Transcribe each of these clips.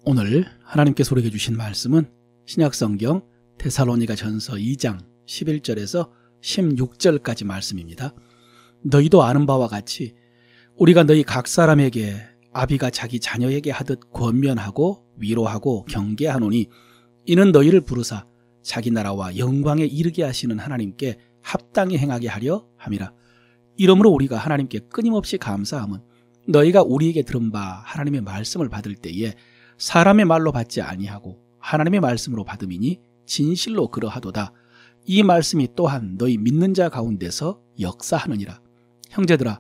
오늘 하나님께서 우리에게 주신 말씀은 신약성경 데살로니가전서 2장 11절에서 16절까지 말씀입니다. 너희도 아는 바와 같이 우리가 너희 각 사람에게 아비가 자기 자녀에게 하듯 권면하고 위로하고 경계하노니 이는 너희를 부르사 자기 나라와 영광에 이르게 하시는 하나님께 합당히 행하게 하려 함이라. 이러므로 우리가 하나님께 끊임없이 감사함은 너희가 우리에게 들은 바 하나님의 말씀을 받을 때에 사람의 말로 받지 아니하고 하나님의 말씀으로 받음이니 진실로 그러하도다. 이 말씀이 또한 너희 믿는 자 가운데서 역사하느니라. 형제들아,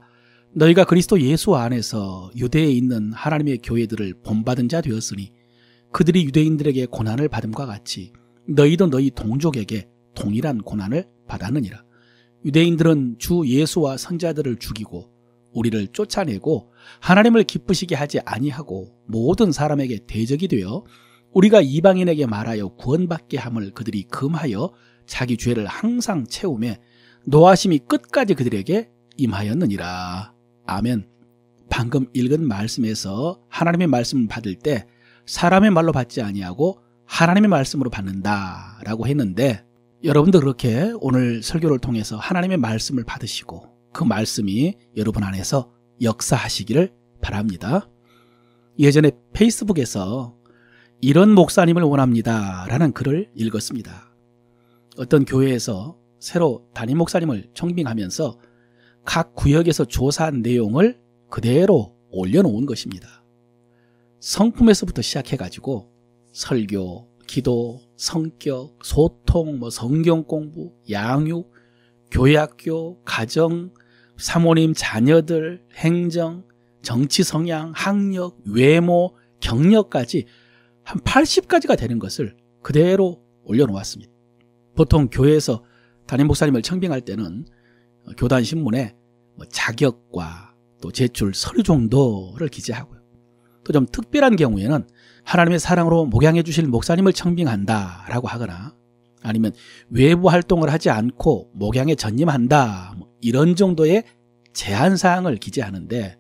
너희가 그리스도 예수 안에서 유대에 있는 하나님의 교회들을 본받은 자 되었으니 그들이 유대인들에게 고난을 받음과 같이 너희도 너희 동족에게 동일한 고난을 받았느니라. 유대인들은 주 예수와 선자들을 죽이고 우리를 쫓아내고 하나님을 기쁘시게 하지 아니하고 모든 사람에게 대적이 되어 우리가 이방인에게 말하여 구원받게 함을 그들이 금하여 자기 죄를 항상 채우매 노하심이 끝까지 그들에게 임하였느니라. 아멘. 방금 읽은 말씀에서 하나님의 말씀을 받을 때 사람의 말로 받지 아니하고 하나님의 말씀으로 받는다라고 했는데, 여러분도 그렇게 오늘 설교를 통해서 하나님의 말씀을 받으시고 그 말씀이 여러분 안에서 역사하시기를 바랍니다. 예전에 페이스북에서 이런 목사님을 원합니다 라는 글을 읽었습니다. 어떤 교회에서 새로 담임 목사님을 청빙하면서 각 구역에서 조사한 내용을 그대로 올려놓은 것입니다. 성품에서부터 시작해가지고 설교, 기도, 성격, 소통, 성경 공부, 양육, 교회학교, 가정, 사모님, 자녀들, 행정, 정치 성향, 학력, 외모, 경력까지 한 80가지가 되는 것을 그대로 올려놓았습니다. 보통 교회에서 담임 목사님을 청빙할 때는 교단 신문에 자격과 또 제출 서류 정도를 기재하고요. 또 좀 특별한 경우에는 하나님의 사랑으로 목양해 주실 목사님을 청빙한다라고 하거나 아니면 외부 활동을 하지 않고 목양에 전념한다 이런 정도의 제한사항을 기재하는데,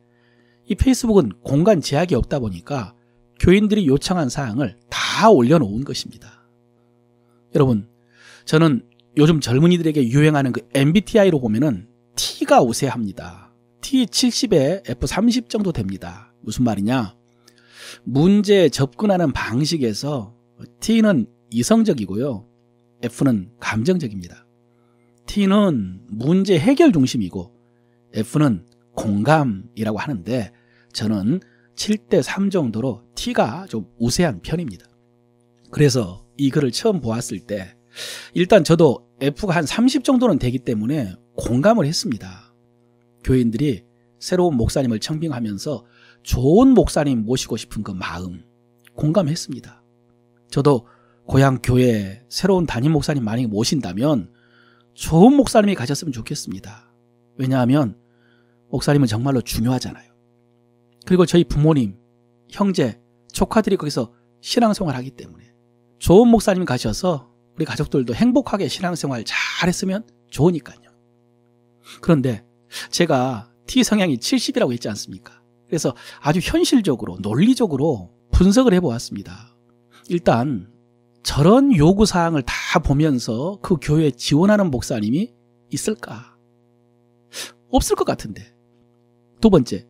이 페이스북은 공간 제약이 없다 보니까 교인들이 요청한 사항을 다 올려놓은 것입니다. 여러분, 저는 요즘 젊은이들에게 유행하는 그 MBTI로 보면은 T가 우세합니다. T70에 F30 정도 됩니다. 무슨 말이냐? 문제에 접근하는 방식에서 T는 이성적이고요, F는 감정적입니다. T는 문제 해결 중심이고 F는 공감이라고 하는데, 저는 7대3 정도로 T가 좀 우세한 편입니다. 그래서 이 글을 처음 보았을 때 일단 저도 F가 한 30 정도는 되기 때문에 공감을 했습니다. 교인들이 새로운 목사님을 청빙하면서 좋은 목사님 모시고 싶은 그 마음 공감했습니다. 저도 고향 교회에 새로운 담임 목사님 많이 모신다면 좋은 목사님이 가셨으면 좋겠습니다. 왜냐하면 목사님은 정말로 중요하잖아요. 그리고 저희 부모님, 형제, 조카들이 거기서 신앙생활 하기 때문에 좋은 목사님 가셔서 우리 가족들도 행복하게 신앙생활 잘했으면 좋으니까요. 그런데 제가 T 성향이 70이라고 했지 않습니까? 그래서 아주 현실적으로 논리적으로 분석을 해보았습니다. 일단 저런 요구사항을 다 보면서 그 교회에 지원하는 목사님이 있을까? 없을 것 같은데. 두 번째,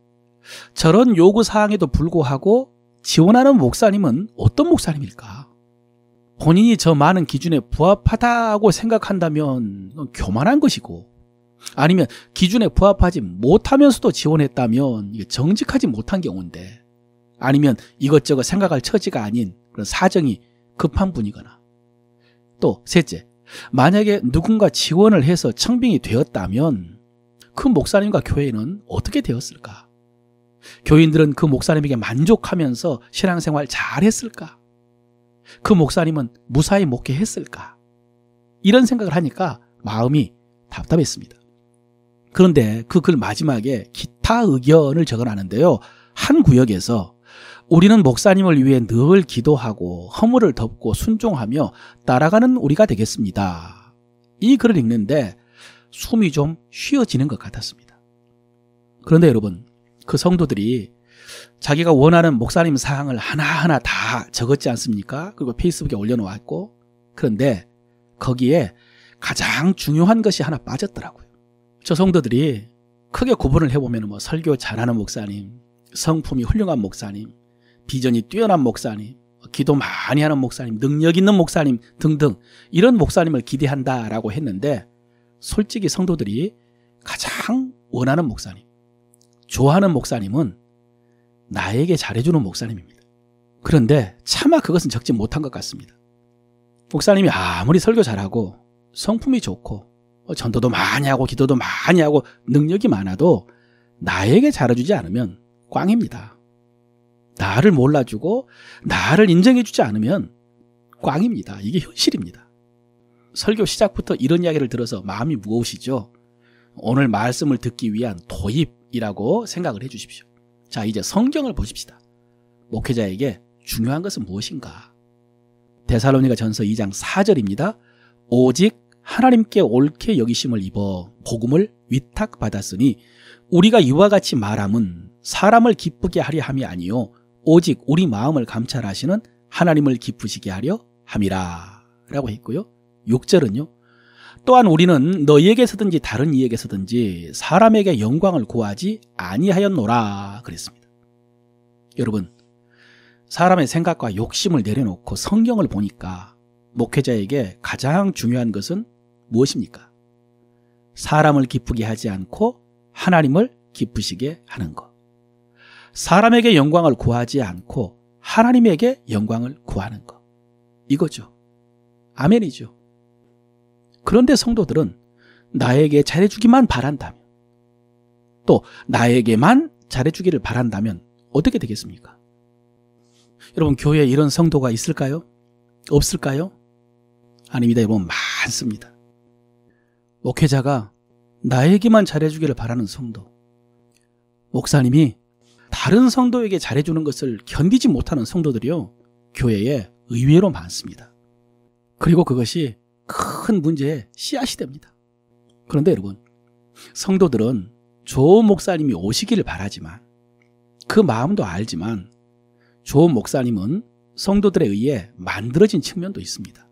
저런 요구사항에도 불구하고 지원하는 목사님은 어떤 목사님일까? 본인이 저 많은 기준에 부합하다고 생각한다면 교만한 것이고, 아니면 기준에 부합하지 못하면서도 지원했다면 이게 정직하지 못한 경우인데, 아니면 이것저것 생각할 처지가 아닌 그런 사정이 급한 분이거나, 또 셋째, 만약에 누군가 지원을 해서 청빙이 되었다면 그 목사님과 교회는 어떻게 되었을까? 교인들은 그 목사님에게 만족하면서 신앙생활 잘했을까? 그 목사님은 무사히 목회했을까? 이런 생각을 하니까 마음이 답답했습니다. 그런데 그 글 마지막에 기타 의견을 적어놨는데요, 한 구역에서 우리는 목사님을 위해 늘 기도하고 허물을 덮고 순종하며 따라가는 우리가 되겠습니다. 이 글을 읽는데 숨이 좀 쉬어지는 것 같았습니다. 그런데 여러분, 그 성도들이 자기가 원하는 목사님 사항을 하나하나 다 적었지 않습니까? 그리고 페이스북에 올려놓았고, 그런데 거기에 가장 중요한 것이 하나 빠졌더라고요. 저 성도들이 크게 구분을 해보면 뭐 설교 잘하는 목사님, 성품이 훌륭한 목사님, 비전이 뛰어난 목사님, 기도 많이 하는 목사님, 능력 있는 목사님 등등 이런 목사님을 기대한다라고 했는데, 솔직히 성도들이 가장 원하는 목사님, 좋아하는 목사님은 나에게 잘해주는 목사님입니다. 그런데 차마 그것은 적지 못한 것 같습니다. 목사님이 아무리 설교 잘하고 성품이 좋고 전도도 많이 하고 기도도 많이 하고 능력이 많아도 나에게 잘해주지 않으면 꽝입니다. 나를 몰라주고 나를 인정해주지 않으면 꽝입니다. 이게 현실입니다. 설교 시작부터 이런 이야기를 들어서 마음이 무거우시죠? 오늘 말씀을 듣기 위한 도입이라고 생각을 해주십시오. 자, 이제 성경을 보십시다. 목회자에게 중요한 것은 무엇인가? 데살로니가전서 2장 4절입니다. 오직 하나님께 옳게 여기심을 입어 복음을 위탁받았으니 우리가 이와 같이 말함은 사람을 기쁘게 하려 함이 아니요 오직 우리 마음을 감찰하시는 하나님을 기쁘시게 하려 함이라 라고 했고요. 6절은요. 또한 우리는 너희에게서든지 다른 이에게서든지 사람에게 영광을 구하지 아니하였노라 그랬습니다. 여러분, 사람의 생각과 욕심을 내려놓고 성경을 보니까 목회자에게 가장 중요한 것은 무엇입니까? 사람을 기쁘게 하지 않고 하나님을 기쁘시게 하는 것. 사람에게 영광을 구하지 않고 하나님에게 영광을 구하는 것. 이거죠. 아멘이죠. 그런데 성도들은 나에게 잘해주기만 바란다면, 또 나에게만 잘해주기를 바란다면 어떻게 되겠습니까? 여러분, 교회에 이런 성도가 있을까요? 없을까요? 아닙니다. 여러분, 많습니다. 목회자가 나에게만 잘해주기를 바라는 성도, 목사님이 다른 성도에게 잘해주는 것을 견디지 못하는 성도들이요, 교회에 의외로 많습니다. 그리고 그것이 큰 문제의 씨앗이 됩니다. 그런데 여러분, 성도들은 좋은 목사님이 오시기를 바라지만, 그 마음도 알지만 좋은 목사님은 성도들에 의해 만들어진 측면도 있습니다.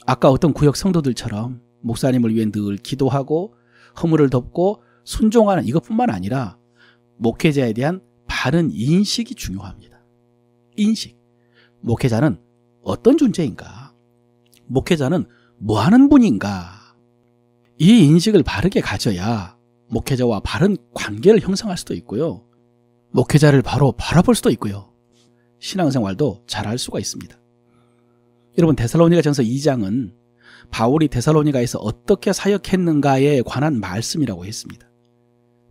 아까 어떤 구역 성도들처럼 목사님을 위해 늘 기도하고 허물을 덮고 순종하는 이것뿐만 아니라 목회자에 대한 바른 인식이 중요합니다. 인식. 목회자는 어떤 존재인가? 목회자는 뭐 하는 분인가? 이 인식을 바르게 가져야 목회자와 바른 관계를 형성할 수도 있고요. 목회자를 바로 바라볼 수도 있고요. 신앙생활도 잘할 수가 있습니다. 여러분, 데살로니가전서 2장은 바울이 데살로니가에서 어떻게 사역했는가에 관한 말씀이라고 했습니다.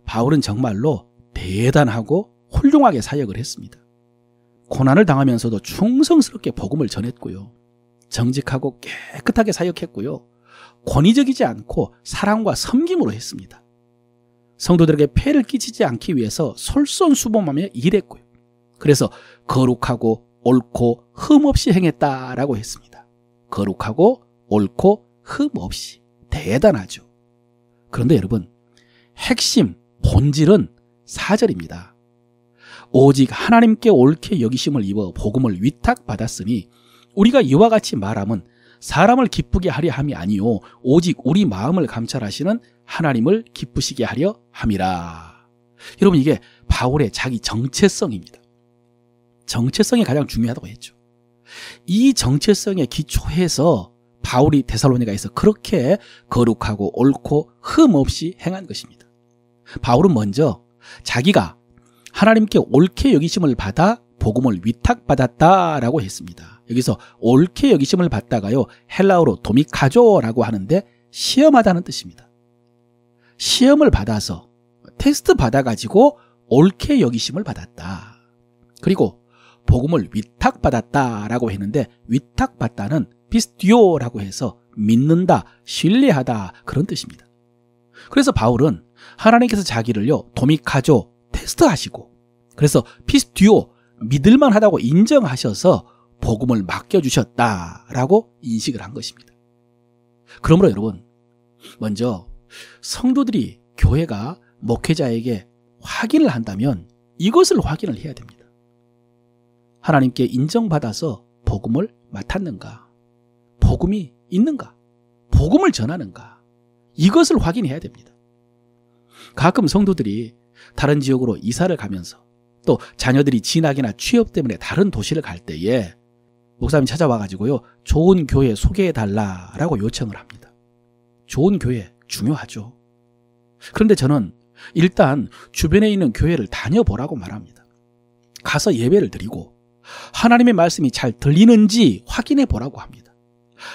바울은 정말로 대단하고 훌륭하게 사역을 했습니다. 고난을 당하면서도 충성스럽게 복음을 전했고요. 정직하고 깨끗하게 사역했고요. 권위적이지 않고 사랑과 섬김으로 했습니다. 성도들에게 폐를 끼치지 않기 위해서 솔선수범하며 일했고요. 그래서 거룩하고 옳고 흠없이 행했다라고 했습니다. 거룩하고 옳고 흠없이. 대단하죠. 그런데 여러분, 핵심, 본질은 4절입니다. 오직 하나님께 옳게 여기심을 입어 복음을 위탁받았으니 우리가 이와 같이 말함은 사람을 기쁘게 하려 함이 아니요 오직 우리 마음을 감찰하시는 하나님을 기쁘시게 하려 함이라. 여러분, 이게 바울의 자기 정체성입니다. 정체성이 가장 중요하다고 했죠. 이 정체성에 기초해서 바울이 데살로니가에서 그렇게 거룩하고 옳고 흠없이 행한 것입니다. 바울은 먼저 자기가 하나님께 옳게 여기심을 받아 복음을 위탁받았다라고 했습니다. 여기서 옳게 여기심을 받다가요, 헬라어로 도미카조라고 하는데 시험하다는 뜻입니다. 시험을 받아서 테스트 받아가지고 옳게 여기심을 받았다. 그리고 복음을 위탁받았다라고 했는데 위탁받다는 피스티오라고 해서 믿는다, 신뢰하다 그런 뜻입니다. 그래서 바울은 하나님께서 자기를요 도미카조 테스트하시고 그래서 피스티오 믿을만하다고 인정하셔서 복음을 맡겨주셨다라고 인식을 한 것입니다. 그러므로 여러분, 먼저 성도들이 교회가 목회자에게 확인을 한다면 이것을 확인을 해야 됩니다. 하나님께 인정받아서 복음을 맡았는가? 복음이 있는가? 복음을 전하는가? 이것을 확인해야 됩니다. 가끔 성도들이 다른 지역으로 이사를 가면서 또 자녀들이 진학이나 취업 때문에 다른 도시를 갈 때에 목사님 찾아와가지고요, 좋은 교회 소개해달라라고 요청을 합니다. 좋은 교회 중요하죠. 그런데 저는 일단 주변에 있는 교회를 다녀보라고 말합니다. 가서 예배를 드리고 하나님의 말씀이 잘 들리는지 확인해 보라고 합니다.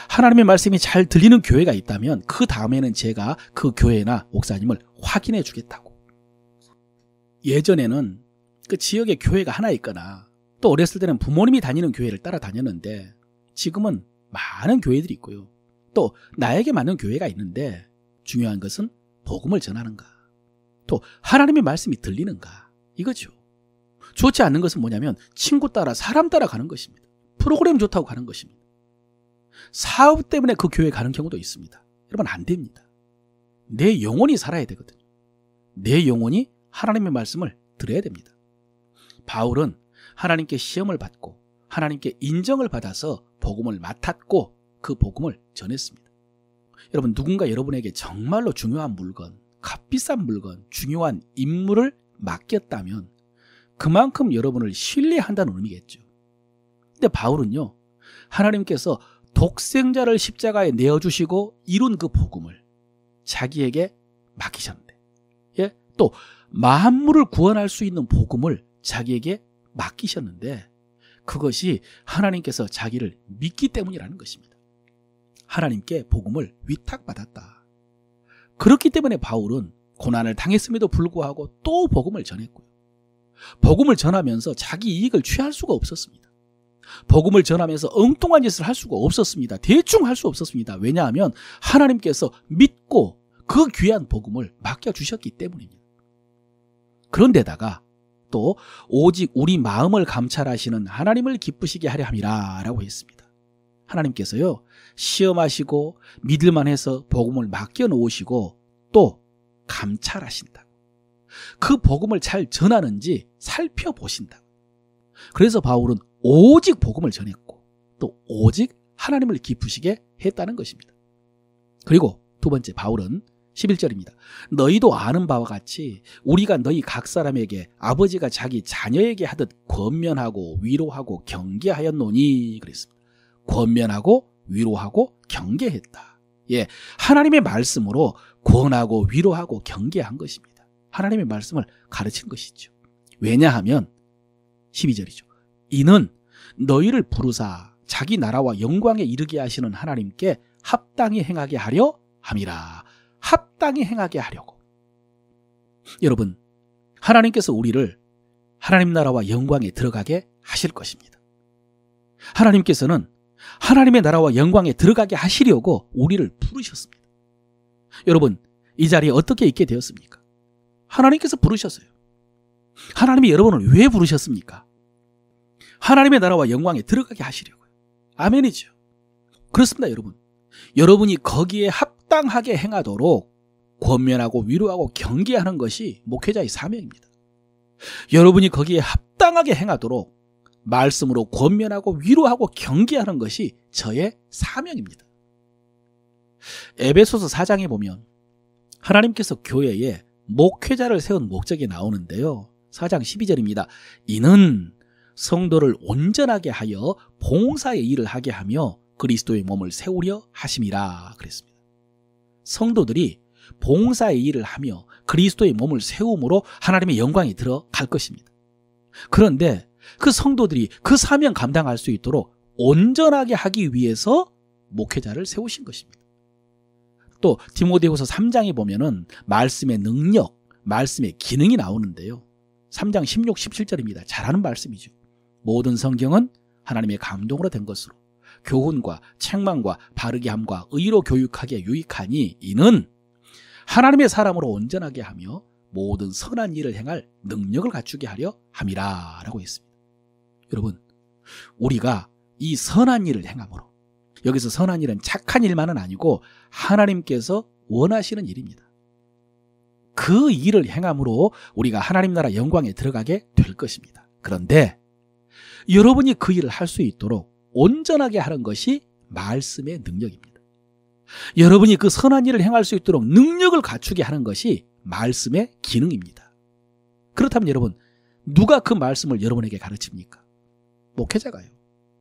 하나님의 말씀이 잘 들리는 교회가 있다면 그 다음에는 제가 그 교회나 목사님을 확인해 주겠다고. 예전에는 그 지역에 교회가 하나 있거나 또 어렸을 때는 부모님이 다니는 교회를 따라 다녔는데 지금은 많은 교회들이 있고요. 또 나에게 맞는 교회가 있는데 중요한 것은 복음을 전하는가, 또 하나님의 말씀이 들리는가, 이거죠. 좋지 않는 것은 뭐냐면 친구 따라 사람 따라 가는 것입니다. 프로그램 좋다고 가는 것입니다. 사업 때문에 그 교회 가는 경우도 있습니다. 여러분, 안 됩니다. 내 영혼이 살아야 되거든요. 내 영혼이 하나님의 말씀을 들어야 됩니다. 바울은 하나님께 시험을 받고 하나님께 인정을 받아서 복음을 맡았고 그 복음을 전했습니다. 여러분, 누군가 여러분에게 정말로 중요한 물건, 값비싼 물건, 중요한 임무를 맡겼다면 그만큼 여러분을 신뢰한다는 의미겠죠. 근데 바울은요, 하나님께서 독생자를 십자가에 내어주시고 이룬 그 복음을 자기에게 맡기셨는데, 예? 또 만물을 구원할 수 있는 복음을 자기에게 맡기셨는데 그것이 하나님께서 자기를 믿기 때문이라는 것입니다. 하나님께 복음을 위탁받았다. 그렇기 때문에 바울은 고난을 당했음에도 불구하고 또 복음을 전했고요. 복음을 전하면서 자기 이익을 취할 수가 없었습니다. 복음을 전하면서 엉뚱한 짓을 할 수가 없었습니다. 대충 할 수 없었습니다. 왜냐하면 하나님께서 믿고 그 귀한 복음을 맡겨주셨기 때문입니다. 그런데다가 또 오직 우리 마음을 감찰하시는 하나님을 기쁘시게 하려 함이라 라고 했습니다. 하나님께서요, 시험하시고 믿을만 해서 복음을 맡겨놓으시고 또 감찰하신다. 그 복음을 잘 전하는지 살펴보신다. 그래서 바울은 오직 복음을 전했고 또 오직 하나님을 기쁘시게 했다는 것입니다. 그리고 두 번째, 바울은 11절입니다. 너희도 아는 바와 같이 우리가 너희 각 사람에게 아버지가 자기 자녀에게 하듯 권면하고 위로하고 경계하였노니 그랬습니다. 권면하고 위로하고 경계했다. 예, 하나님의 말씀으로 권하고 위로하고 경계한 것입니다. 하나님의 말씀을 가르친 것이죠. 왜냐하면 12절이죠. 이는 너희를 부르사 자기 나라와 영광에 이르게 하시는 하나님께 합당히 행하게 하려 함이라. 합당히 행하게 하려고. 여러분, 하나님께서 우리를 하나님 나라와 영광에 들어가게 하실 것입니다. 하나님께서는 하나님의 나라와 영광에 들어가게 하시려고 우리를 부르셨습니다. 여러분, 이 자리에 어떻게 있게 되었습니까? 하나님께서 부르셨어요. 하나님이 여러분을 왜 부르셨습니까? 하나님의 나라와 영광에 들어가게 하시려고요. 아멘이죠. 그렇습니다, 여러분. 여러분이 거기에 합당하게 행하도록 권면하고 위로하고 경계하는 것이 목회자의 사명입니다. 여러분이 거기에 합당하게 행하도록 말씀으로 권면하고 위로하고 경계하는 것이 저의 사명입니다. 에베소서 4장에 보면 하나님께서 교회에 목회자를 세운 목적이 나오는데요. 4장 12절입니다. 이는 성도를 온전하게 하여 봉사의 일을 하게 하며 그리스도의 몸을 세우려 하심이라 그랬습니다. 성도들이 봉사의 일을 하며 그리스도의 몸을 세움으로 하나님의 영광이 들어갈 것입니다. 그런데 그 성도들이 그 사명 감당할 수 있도록 온전하게 하기 위해서 목회자를 세우신 것입니다. 또 디모데후서 3장에 보면은 말씀의 능력, 말씀의 기능이 나오는데요. 3장 16, 17절입니다. 잘하는 말씀이죠. 모든 성경은 하나님의 감동으로 된 것으로 교훈과 책망과 바르게 함과 의로 교육하기에 유익하니 이는 하나님의 사람으로 온전하게 하며 모든 선한 일을 행할 능력을 갖추게 하려 함이라 라고 했습니다. 여러분, 우리가 이 선한 일을 행함으로, 여기서 선한 일은 착한 일만은 아니고 하나님께서 원하시는 일입니다. 그 일을 행함으로 우리가 하나님 나라 영광에 들어가게 될 것입니다. 그런데 여러분이 그 일을 할 수 있도록 온전하게 하는 것이 말씀의 능력입니다. 여러분이 그 선한 일을 행할 수 있도록 능력을 갖추게 하는 것이 말씀의 기능입니다. 그렇다면 여러분, 누가 그 말씀을 여러분에게 가르칩니까? 목회자가요.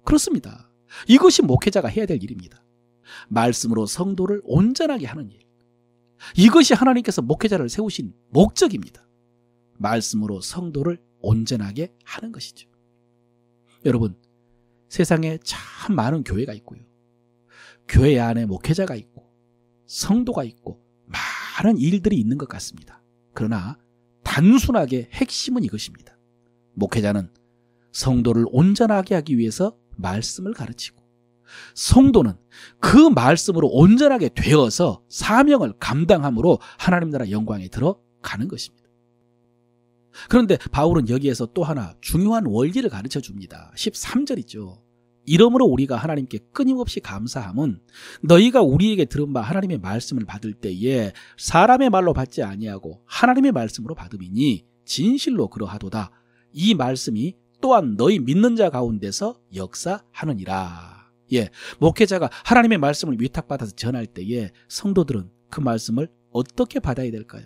그렇습니다. 이것이 목회자가 해야 될 일입니다. 말씀으로 성도를 온전하게 하는 일. 이것이 하나님께서 목회자를 세우신 목적입니다. 말씀으로 성도를 온전하게 하는 것이죠. 여러분, 세상에 참 많은 교회가 있고요. 교회 안에 목회자가 있고 성도가 있고 많은 일들이 있는 것 같습니다. 그러나 단순하게 핵심은 이것입니다. 목회자는 성도를 온전하게 하기 위해서 말씀을 가르치고, 성도는 그 말씀으로 온전하게 되어서 사명을 감당함으로 하나님 나라 영광에 들어가는 것입니다. 그런데 바울은 여기에서 또 하나 중요한 원리를 가르쳐 줍니다. 13절이죠. 이러므로 우리가 하나님께 끊임없이 감사함은 너희가 우리에게 들은 바 하나님의 말씀을 받을 때에 사람의 말로 받지 아니하고 하나님의 말씀으로 받음이니 진실로 그러하도다. 이 말씀이 또한 너희 믿는 자 가운데서 역사하느니라. 목회자가 하나님의 말씀을 위탁받아서 전할 때에 성도들은 그 말씀을 어떻게 받아야 될까요?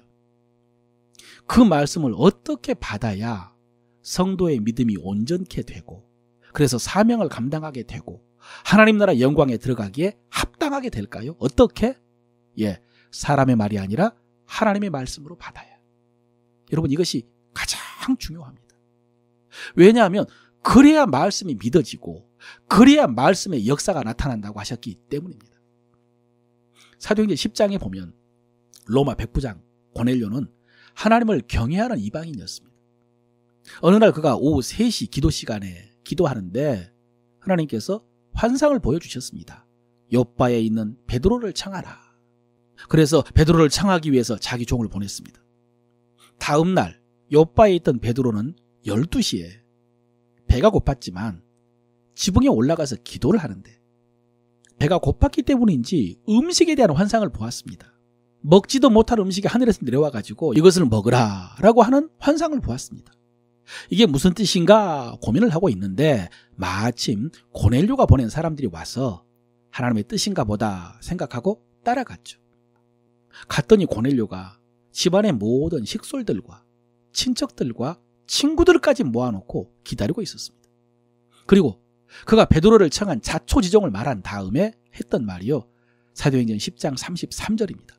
그 말씀을 어떻게 받아야 성도의 믿음이 온전케 되고, 그래서 사명을 감당하게 되고 하나님 나라 영광에 들어가기에 합당하게 될까요? 어떻게? 사람의 말이 아니라 하나님의 말씀으로 받아야. 여러분, 이것이 가장 중요합니다. 왜냐하면 그래야 말씀이 믿어지고 그래야 말씀의 역사가 나타난다고 하셨기 때문입니다. 사도행전 10장에 보면 로마 백부장 고넬료는 하나님을 경외하는 이방인이었습니다. 어느 날 그가 오후 3시 기도 시간에 기도하는데 하나님께서 환상을 보여주셨습니다. 욥바에 있는 베드로를 청하라. 그래서 베드로를 청하기 위해서 자기 종을 보냈습니다. 다음 날 욥바에 있던 베드로는 12시에 배가 고팠지만 지붕에 올라가서 기도를 하는데 배가 고팠기 때문인지 음식에 대한 환상을 보았습니다. 먹지도 못할 음식이 하늘에서 내려와가지고 이것을 먹으라 라고 하는 환상을 보았습니다. 이게 무슨 뜻인가 고민을 하고 있는데 마침 고넬료가 보낸 사람들이 와서 하나님의 뜻인가 보다 생각하고 따라갔죠. 갔더니 고넬료가 집안의 모든 식솔들과 친척들과 친구들까지 모아놓고 기다리고 있었습니다. 그리고 그가 베드로를 청한 자초지종을 말한 다음에 했던 말이요, 사도행전 10장 33절입니다.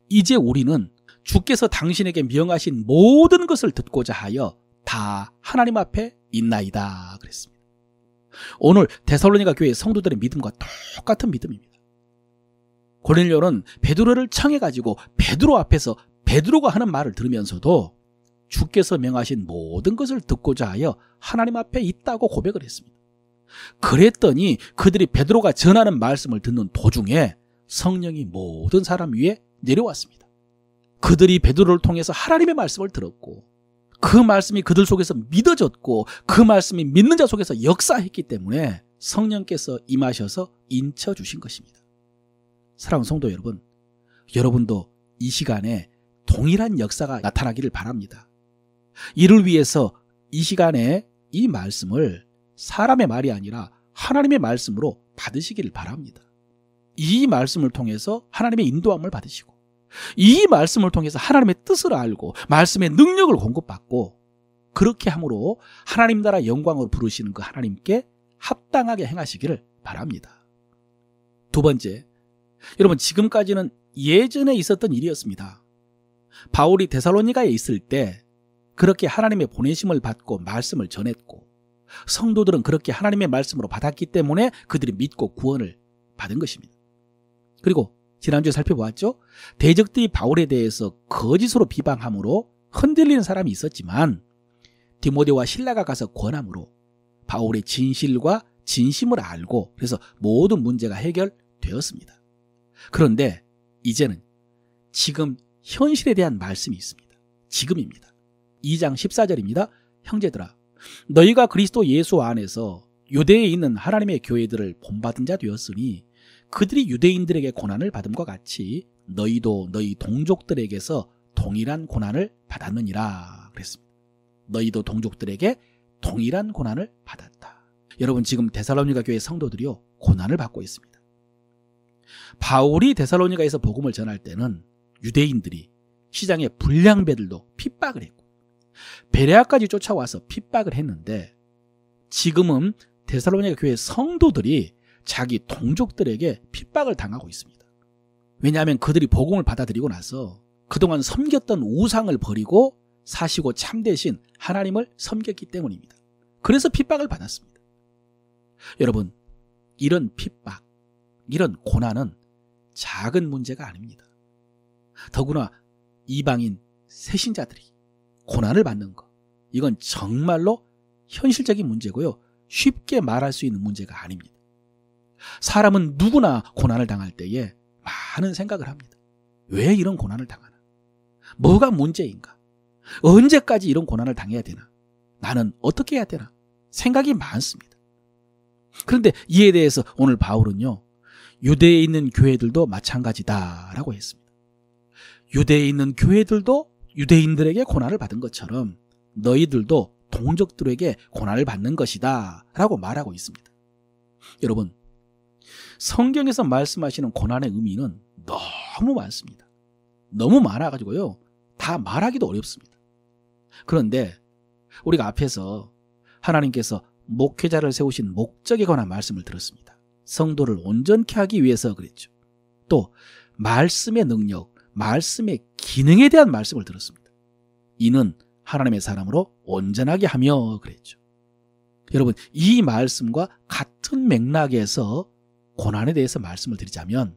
이제 우리는 주께서 당신에게 명하신 모든 것을 듣고자 하여 다 하나님 앞에 있나이다 그랬습니다. 오늘 데살로니가 교회 성도들의 믿음과 똑같은 믿음입니다. 고넬료는 베드로를 청해가지고 베드로 앞에서 베드로가 하는 말을 들으면서도 주께서 명하신 모든 것을 듣고자 하여 하나님 앞에 있다고 고백을 했습니다. 그랬더니 그들이 베드로가 전하는 말씀을 듣는 도중에 성령이 모든 사람 위에 내려왔습니다. 그들이 베드로를 통해서 하나님의 말씀을 들었고 그 말씀이 그들 속에서 믿어졌고 그 말씀이 믿는 자 속에서 역사했기 때문에 성령께서 임하셔서 인쳐주신 것입니다. 사랑하는 성도 여러분, 여러분도 이 시간에 동일한 역사가 나타나기를 바랍니다. 이를 위해서 이 시간에 이 말씀을 사람의 말이 아니라 하나님의 말씀으로 받으시기를 바랍니다. 이 말씀을 통해서 하나님의 인도함을 받으시고 이 말씀을 통해서 하나님의 뜻을 알고 말씀의 능력을 공급받고 그렇게 함으로 하나님 나라 영광으로 부르시는 그 하나님께 합당하게 행하시기를 바랍니다. 두 번째, 여러분 지금까지는 예전에 있었던 일이었습니다. 바울이 데살로니가에 있을 때 그렇게 하나님의 보내심을 받고 말씀을 전했고 성도들은 그렇게 하나님의 말씀으로 받았기 때문에 그들이 믿고 구원을 받은 것입니다. 그리고 지난주에 살펴보았죠. 대적들이 바울에 대해서 거짓으로 비방함으로 흔들리는 사람이 있었지만 디모데와 실라가 가서 권함으로 바울의 진실과 진심을 알고 그래서 모든 문제가 해결되었습니다. 그런데 이제는 지금 현실에 대한 말씀이 있습니다. 지금입니다. 2장 14절입니다. 형제들아, 너희가 그리스도 예수 안에서 유대에 있는 하나님의 교회들을 본받은 자 되었으니 그들이 유대인들에게 고난을 받음과 같이 너희도 너희 동족들에게서 동일한 고난을 받았느니라 그랬습니다. 너희도 동족들에게 동일한 고난을 받았다. 여러분, 지금 데살로니가 교회 성도들이요, 고난을 받고 있습니다. 바울이 데살로니가에서 복음을 전할 때는 유대인들이, 시장의 불량배들도 핍박을 했고 베레아까지 쫓아와서 핍박을 했는데, 지금은 데살로니가 교회 성도들이 자기 동족들에게 핍박을 당하고 있습니다. 왜냐하면 그들이 복음을 받아들이고 나서 그동안 섬겼던 우상을 버리고 사시고 참되신 하나님을 섬겼기 때문입니다. 그래서 핍박을 받았습니다. 여러분, 이런 핍박, 이런 고난은 작은 문제가 아닙니다. 더구나 이방인 새신자들이 고난을 받는 것, 이건 정말로 현실적인 문제고요, 쉽게 말할 수 있는 문제가 아닙니다. 사람은 누구나 고난을 당할 때에 많은 생각을 합니다. 왜 이런 고난을 당하나? 뭐가 문제인가? 언제까지 이런 고난을 당해야 되나? 나는 어떻게 해야 되나? 생각이 많습니다. 그런데 이에 대해서 오늘 바울은요, 유대에 있는 교회들도 마찬가지다라고 했습니다. 유대에 있는 교회들도 유대인들에게 고난을 받은 것처럼 너희들도 동족들에게 고난을 받는 것이다 라고 말하고 있습니다. 여러분, 성경에서 말씀하시는 고난의 의미는 너무 많습니다. 너무 많아가지고요, 다 말하기도 어렵습니다. 그런데 우리가 앞에서 하나님께서 목회자를 세우신 목적에 관한 말씀을 들었습니다. 성도를 온전케 하기 위해서 그랬죠. 또 말씀의 능력, 말씀의 기능에 대한 말씀을 들었습니다. 이는 하나님의 사람으로 온전하게 하며 그랬죠. 여러분, 이 말씀과 같은 맥락에서 고난에 대해서 말씀을 드리자면,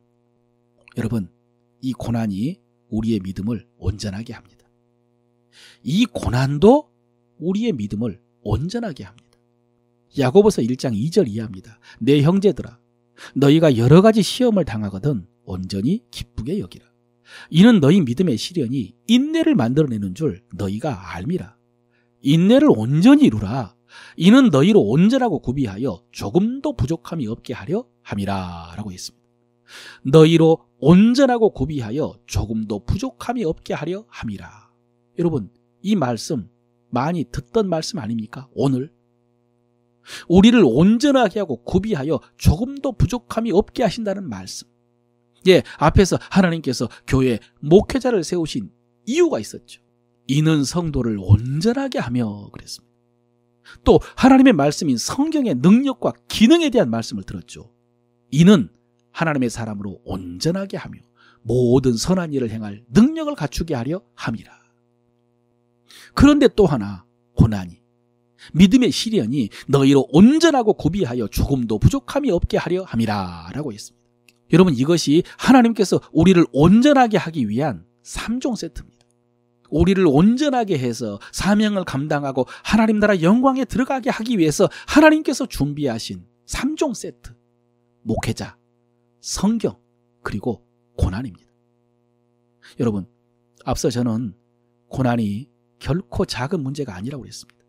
여러분, 이 고난이 우리의 믿음을 온전하게 합니다. 이 고난도 우리의 믿음을 온전하게 합니다. 야고보서 1장 2절 이하입니다. 내 형제들아, 너희가 여러 가지 시험을 당하거든 온전히 기쁘게 여기라. 이는 너희 믿음의 시련이 인내를 만들어내는 줄 너희가 알미라. 인내를 온전히 이루라. 이는 너희로 온전하고 구비하여 조금도 부족함이 없게 하려 함이라 라고 했습니다. 너희로 온전하고 구비하여 조금도 부족함이 없게 하려 함이라. 여러분, 이 말씀 많이 듣던 말씀 아닙니까? 오늘 우리를 온전하게 하고 구비하여 조금도 부족함이 없게 하신다는 말씀. 예, 앞에서 하나님께서 교회에 목회자를 세우신 이유가 있었죠. 이는 성도를 온전하게 하며 그랬습니다. 또 하나님의 말씀인 성경의 능력과 기능에 대한 말씀을 들었죠. 이는 하나님의 사람으로 온전하게 하며 모든 선한 일을 행할 능력을 갖추게 하려 함이라. 그런데 또 하나, 고난이, 믿음의 시련이 너희로 온전하고 구비하여 조금도 부족함이 없게 하려 함이라 라고 했습니다. 여러분, 이것이 하나님께서 우리를 온전하게 하기 위한 3종 세트입니다. 우리를 온전하게 해서 사명을 감당하고 하나님 나라 영광에 들어가게 하기 위해서 하나님께서 준비하신 3종 세트. 목회자, 성경, 그리고 고난입니다. 여러분, 앞서 저는 고난이 결코 작은 문제가 아니라고 그랬습니다.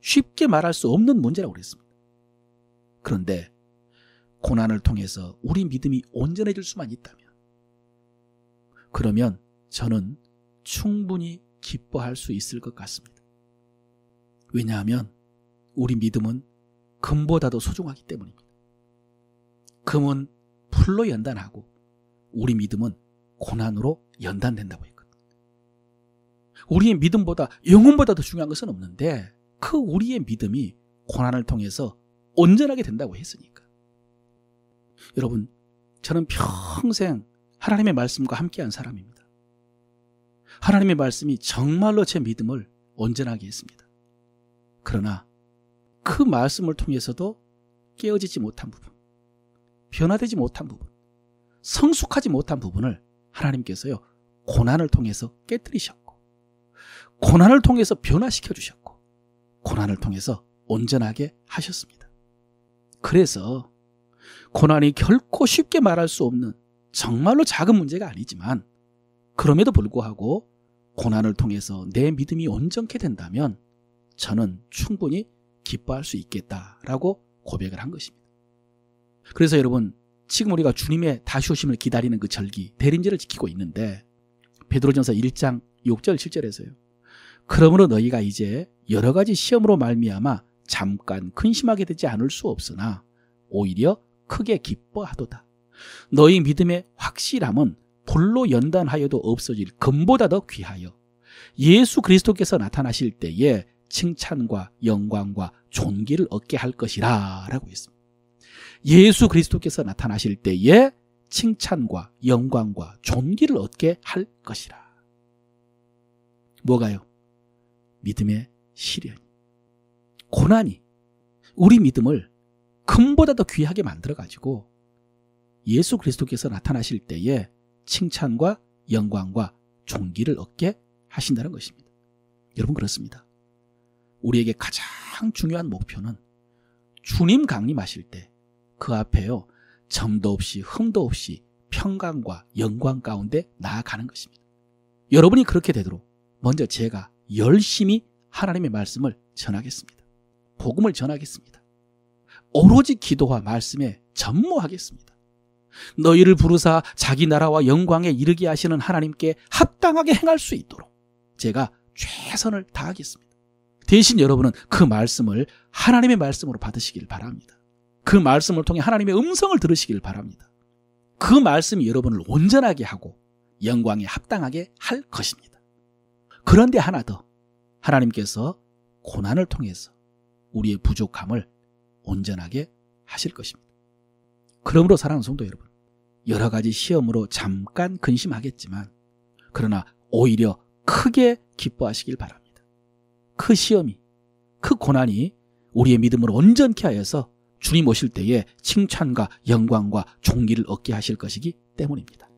쉽게 말할 수 없는 문제라고 그랬습니다. 그런데 고난을 통해서 우리 믿음이 온전해질 수만 있다면, 그러면 저는 충분히 기뻐할 수 있을 것 같습니다. 왜냐하면 우리 믿음은 금보다도 소중하기 때문입니다. 금은 풀로 연단하고 우리 믿음은 고난으로 연단된다고 했거든요. 우리의 믿음보다, 영혼보다 더 중요한 것은 없는데 그 우리의 믿음이 고난을 통해서 온전하게 된다고 했으니까. 여러분, 저는 평생 하나님의 말씀과 함께한 사람입니다. 하나님의 말씀이 정말로 제 믿음을 온전하게 했습니다. 그러나 그 말씀을 통해서도 깨어지지 못한 부분, 변화되지 못한 부분, 성숙하지 못한 부분을 하나님께서요, 고난을 통해서 깨뜨리셨고, 고난을 통해서 변화시켜 주셨고, 고난을 통해서 온전하게 하셨습니다. 그래서 고난이 결코 쉽게 말할 수 없는 정말로 작은 문제가 아니지만, 그럼에도 불구하고 고난을 통해서 내 믿음이 온전케 된다면 저는 충분히 기뻐할 수 있겠다라고 고백을 한 것입니다. 그래서 여러분, 지금 우리가 주님의 다시 오심을 기다리는 그 절기, 대림절을 지키고 있는데 베드로전서 1장 6절 7절에서요. 그러므로 너희가 이제 여러 가지 시험으로 말미암아 잠깐 근심하게 되지 않을 수 없으나 오히려 크게 기뻐하도다. 너희 믿음의 확실함은 불로 연단하여도 없어질 금보다 더 귀하여 예수 그리스도께서 나타나실 때에 칭찬과 영광과 존귀를 얻게 할 것이라 라고 했습니다. 예수 그리스도께서 나타나실 때에 칭찬과 영광과 존귀를 얻게 할 것이라. 뭐가요? 믿음의 시련이, 고난이 우리 믿음을 금보다 더 귀하게 만들어가지고 예수 그리스도께서 나타나실 때에 칭찬과 영광과 존귀를 얻게 하신다는 것입니다. 여러분, 그렇습니다. 우리에게 가장 중요한 목표는 주님 강림하실 때 그 앞에요, 점도 없이 흠도 없이 평강과 영광 가운데 나아가는 것입니다. 여러분이 그렇게 되도록 먼저 제가 열심히 하나님의 말씀을 전하겠습니다. 복음을 전하겠습니다. 오로지 기도와 말씀에 전무하겠습니다. 너희를 부르사 자기 나라와 영광에 이르게 하시는 하나님께 합당하게 행할 수 있도록 제가 최선을 다하겠습니다. 대신 여러분은 그 말씀을 하나님의 말씀으로 받으시길 바랍니다. 그 말씀을 통해 하나님의 음성을 들으시길 바랍니다. 그 말씀이 여러분을 온전하게 하고 영광에 합당하게 할 것입니다. 그런데 하나 더, 하나님께서 고난을 통해서 우리의 부족함을 온전하게 하실 것입니다. 그러므로 사랑하는 성도 여러분, 여러 가지 시험으로 잠깐 근심하겠지만 그러나 오히려 크게 기뻐하시길 바랍니다. 그 시험이, 그 고난이 우리의 믿음을 온전케 하여서 주님 오실 때에 칭찬과 영광과 존귀를 얻게 하실 것이기 때문입니다.